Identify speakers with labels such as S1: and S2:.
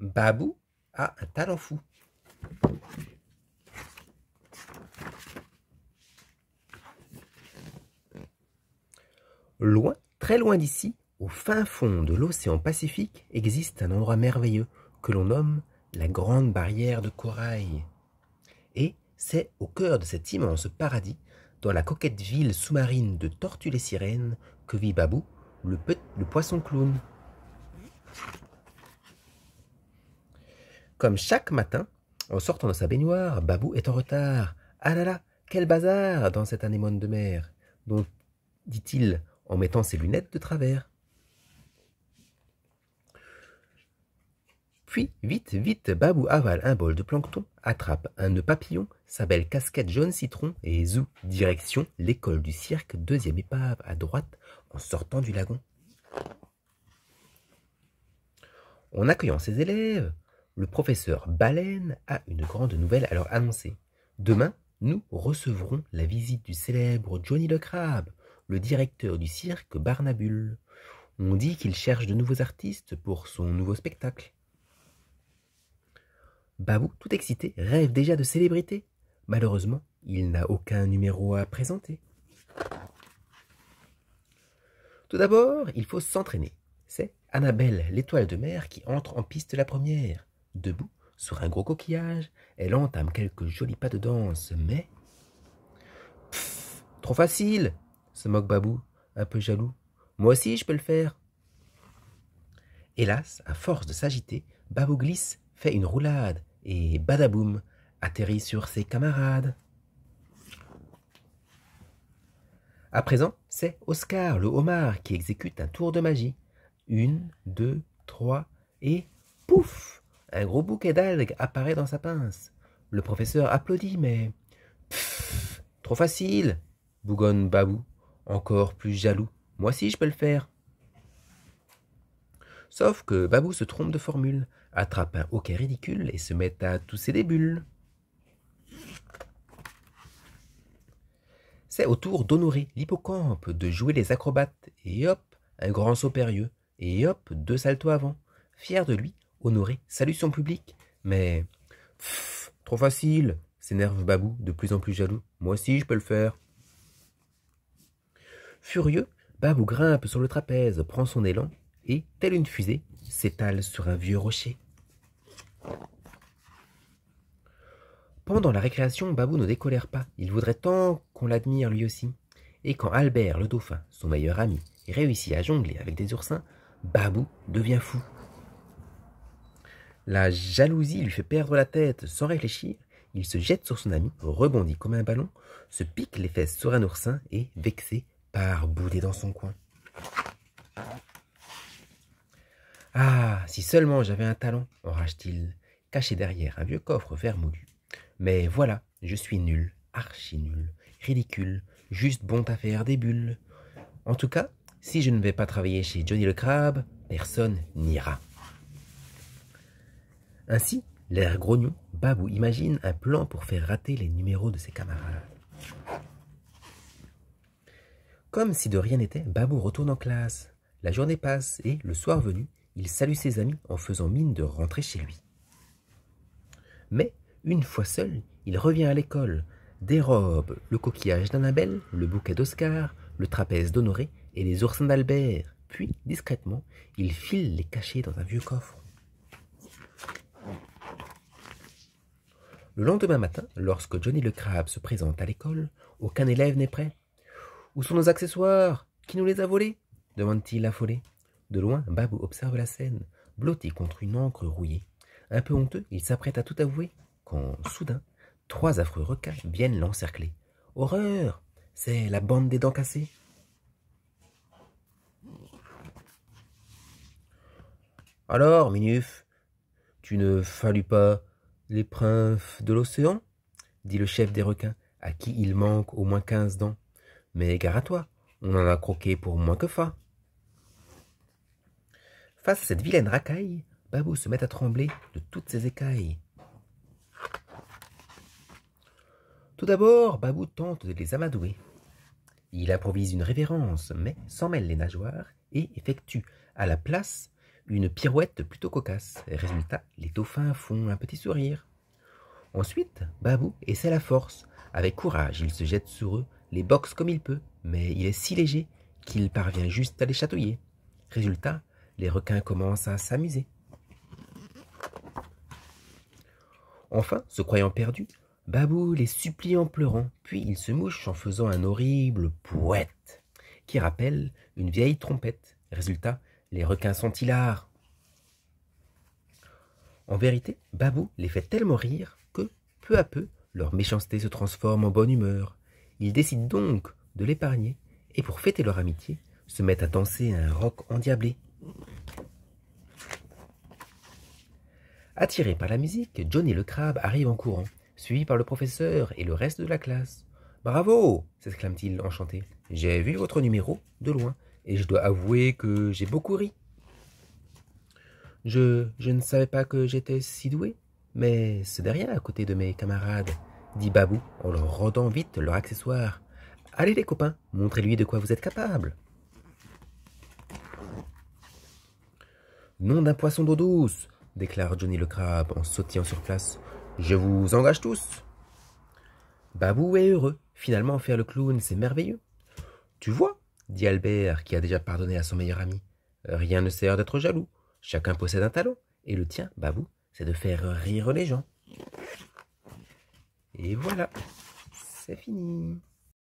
S1: Babou a un talent fou. Loin, très loin d'ici, au fin fond de l'océan Pacifique, existe un endroit merveilleux que l'on nomme la Grande Barrière de Corail. Et c'est au cœur de cet immense paradis, dans la coquette ville sous-marine de Tortue-les-Sirènes, que vit Babou, le poisson clown. Comme chaque matin, en sortant de sa baignoire, Babou est en retard. Ah là là, quel bazar dans cette anémone de mer, donc dit-il en mettant ses lunettes de travers. Puis, vite, vite, Babou avale un bol de plancton, attrape un nœud papillon, sa belle casquette jaune citron et zou, direction l'école du cirque, deuxième épave à droite en sortant du lagon. En accueillant ses élèves, le professeur Baleine a une grande nouvelle à leur annoncer. Demain, nous recevrons la visite du célèbre Johnny le Crabe, le directeur du cirque Barnabule. On dit qu'il cherche de nouveaux artistes pour son nouveau spectacle. Babou, tout excité, rêve déjà de célébrité. Malheureusement, il n'a aucun numéro à présenter. Tout d'abord, il faut s'entraîner. C'est Annabelle, l'étoile de mer, qui entre en piste la première. Debout, sur un gros coquillage, elle entame quelques jolis pas de danse, mais... Pfff, trop facile, se moque Babou, un peu jaloux. Moi aussi, je peux le faire. Hélas, à force de s'agiter, Babou glisse, fait une roulade, et badaboum, atterrit sur ses camarades. À présent, c'est Oscar, le homard, qui exécute un tour de magie. 1, 2, 3, et pouf! Un gros bouquet d'algues apparaît dans sa pince. Le professeur applaudit, mais... Pfff, trop facile, bougonne Babou, encore plus jaloux. Moi aussi, je peux le faire. Sauf que Babou se trompe de formule, attrape un hoquet ridicule et se met à tousser des bulles. C'est au tour d'Honoré, l'hippocampe, de jouer les acrobates, et hop, un grand saut périlleux, et hop, 2 saltos avant. Fier de lui, Honoré salue son public, mais... Pfff, trop facile, s'énerve Babou, de plus en plus jaloux. Moi aussi, je peux le faire. Furieux, Babou grimpe sur le trapèze, prend son élan, et, telle une fusée, s'étale sur un vieux rocher. Pendant la récréation, Babou ne décolère pas. Il voudrait tant qu'on l'admire lui aussi. Et quand Albert, le dauphin, son meilleur ami, réussit à jongler avec des oursins, Babou devient fou. La jalousie lui fait perdre la tête. Sans réfléchir, il se jette sur son ami, rebondit comme un ballon, se pique les fesses sur un oursin et, vexé, part bouder dans son coin. Ah, si seulement j'avais un talent, enrage-t-il, caché derrière un vieux coffre vermoulu. Mais voilà, je suis nul, archi nul, ridicule, juste bon à faire des bulles. En tout cas, si je ne vais pas travailler chez Johnny le Crabe, personne n'ira. Ainsi, l'air grognon, Babou imagine un plan pour faire rater les numéros de ses camarades. Comme si de rien n'était, Babou retourne en classe. La journée passe et, le soir venu, il salue ses amis en faisant mine de rentrer chez lui. Mais, une fois seul, il revient à l'école, dérobe le coquillage d'Annabelle, le bouquet d'Oscar, le trapèze d'Honoré et les oursins d'Albert, puis, discrètement, il file les cacher dans un vieux coffre. Le lendemain matin, lorsque Johnny le Crabe se présente à l'école, aucun élève n'est prêt. « Où sont nos accessoires? Qui nous les a volés ?» demande-t-il affolé. De loin, Babou observe la scène, blotti contre une encre rouillée. Un peu honteux, il s'apprête à tout avouer, quand, soudain, 3 affreux requins viennent l'encercler. Horreur! C'est la bande des dents cassées. Alors, Minuf, tu ne falus pas les princes de l'océan? Dit le chef des requins, à qui il manque au moins 15 dents. Mais gare à toi, on en a croqué pour moins que fa. Face à cette vilaine racaille, Babou se met à trembler de toutes ses écailles. Tout d'abord, Babou tente de les amadouer. Il improvise une révérence, mais s'en mêle les nageoires et effectue à la place une pirouette plutôt cocasse. Résultat, les dauphins font un petit sourire. Ensuite, Babou essaie la force. Avec courage, il se jette sur eux, les boxe comme il peut, mais il est si léger qu'il parvient juste à les chatouiller. Résultat, les requins commencent à s'amuser. Enfin, se croyant perdu, Babou les supplie en pleurant, puis il se mouche en faisant un horrible pouette qui rappelle une vieille trompette. Résultat, les requins sont hilars. En vérité, Babou les fait tellement rire que, peu à peu, leur méchanceté se transforme en bonne humeur. Ils décident donc de l'épargner et pour fêter leur amitié, se mettent à danser un rock endiablé. Attiré par la musique, Johnny le crabe arrive en courant, suivi par le professeur et le reste de la classe. « Bravo !» s'exclame-t-il enchanté. « J'ai vu votre numéro de loin et je dois avouer que j'ai beaucoup ri. Je ne savais pas que j'étais si doué, mais ce n'est rien à côté de mes camarades, dit Babou en leur rendant vite leur accessoire. Allez les copains, montrez-lui de quoi vous êtes capables. Nom d'un poisson d'eau douce, déclare Johnny le crabe en sautillant sur place. Je vous engage tous. Babou est heureux. Finalement, faire le clown, c'est merveilleux. Tu vois, dit Albert, qui a déjà pardonné à son meilleur ami. Rien ne sert d'être jaloux. Chacun possède un talent. Et le tien, Babou, c'est de faire rire les gens. Et voilà, c'est fini.